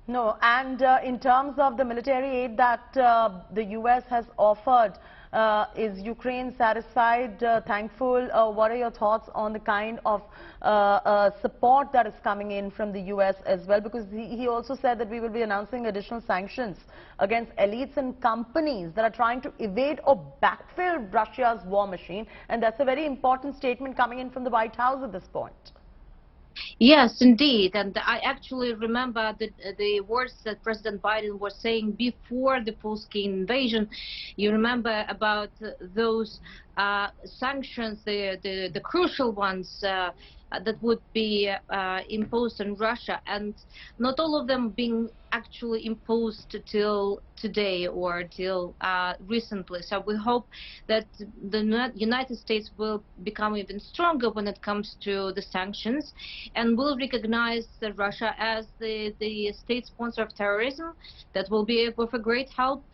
No, and in terms of the military aid that the US has offered, is Ukraine satisfied, thankful? What are your thoughts on the kind of support that is coming in from the US as well? Because he also said that we will be announcing additional sanctions against elites and companies that are trying to evade or backfill Russia's war machine. And that's a very important statement coming in from the White House at this point. Yes, indeed. And I actually remember the words that President Biden was saying before the full-scale invasion. You remember about those sanctions, the crucial ones that would be imposed on Russia, and not all of them being actually imposed till today or till recently. So we hope that the United States will become even stronger when it comes to the sanctions, and will recognize Russia as the state sponsor of terrorism that will be of a great help.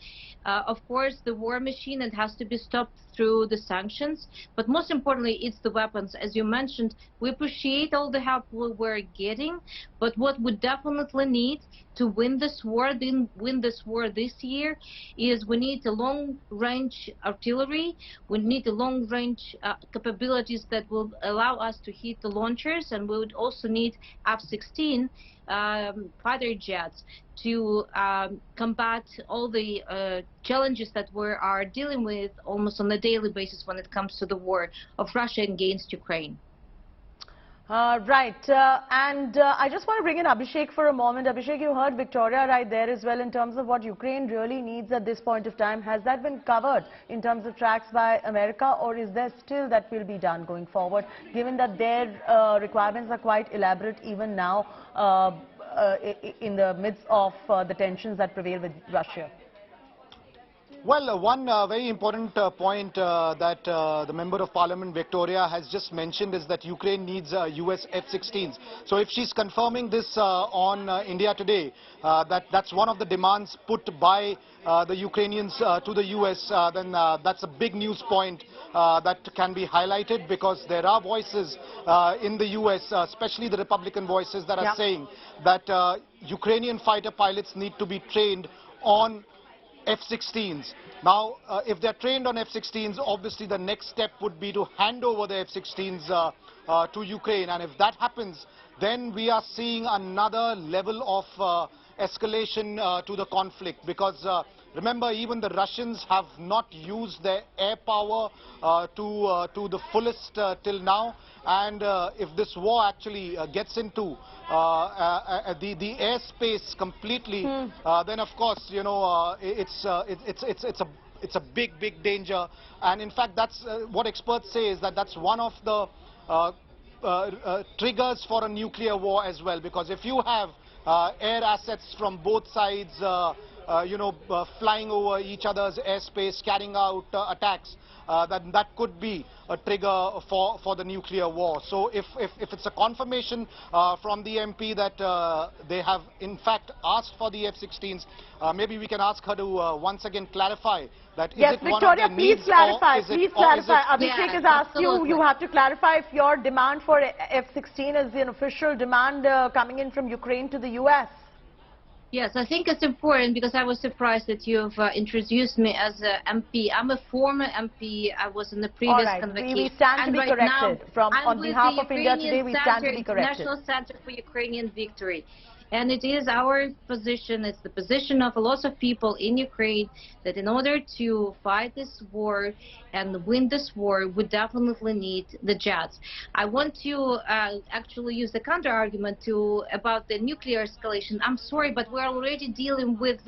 Of course, the war machine, it has to be stopped through the sanctions, but most importantly, it's the weapons. As you mentioned, we appreciate all the help we're getting, but what we definitely need to win this war, this year, is we need a long-range artillery. We need a long-range capabilities that will allow us to hit the launchers, and we would also need F-16 fighter jets to combat all the challenges that we are dealing with almost on a daily basis when it comes to the war of Russia against Ukraine. Right, and I just want to bring in Abhishek for a moment. Abhishek, you heard Victoria right there as well in terms of what Ukraine really needs at this point of time. Has that been covered in terms of tracks by America, or is there still that will be done going forward, given that their requirements are quite elaborate even now in the midst of the tensions that prevail with Russia? Well, one very important point that the Member of Parliament Victoria has just mentioned is that Ukraine needs US F-16s. So if she's confirming this on India Today, that's one of the demands put by the Ukrainians to the US, then that's a big news point that can be highlighted, because there are voices in the US, especially the Republican voices, that are saying that Ukrainian fighter pilots need to be trained on F-16s. Now, if they're trained on F-16s, obviously the next step would be to hand over the F-16s to Ukraine. And if that happens, then we are seeing another level of escalation to the conflict, because remember, even the Russians have not used their air power to the fullest till now. And if this war actually gets into the airspace completely, then of course, you know, it's a big danger. And in fact, that's what experts say, is that that's one of the triggers for a nuclear war as well, because if you have air assets from both sides, you know, flying over each other's airspace, carrying out attacks, that could be a trigger for the nuclear war. So if it's a confirmation from the MP that they have in fact asked for the F-16s, maybe we can ask her to once again clarify that is it one of their needs, please clarify. Abhishek has asked absolutely. you have to clarify if your demand for F-16 is an official demand coming in from Ukraine to the US. Yes, I think it's important, because I was surprised that you've introduced me as an MP. I'm a former MP. I was in the previous convocation. We stand to be corrected. On behalf of India Today, we stand to be corrected. National Center for Ukrainian Victory. And it is our position, it's the position of a lot of people in Ukraine, that in order to fight this war and win this war, we definitely need the jets. I want to actually use the counter-argument about the nuclear escalation. I'm sorry, but we're already dealing with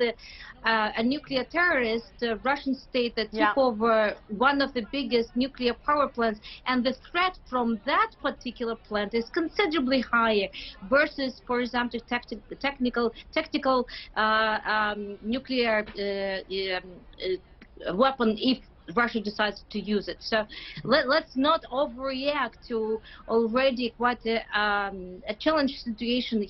a nuclear terrorist, Russian state, that took over one of the biggest nuclear power plants, and the threat from that particular plant is considerably higher versus, for example, tactical nuclear weapon, if Russia decides to use it. So let's not overreact to already quite a challenging situation here.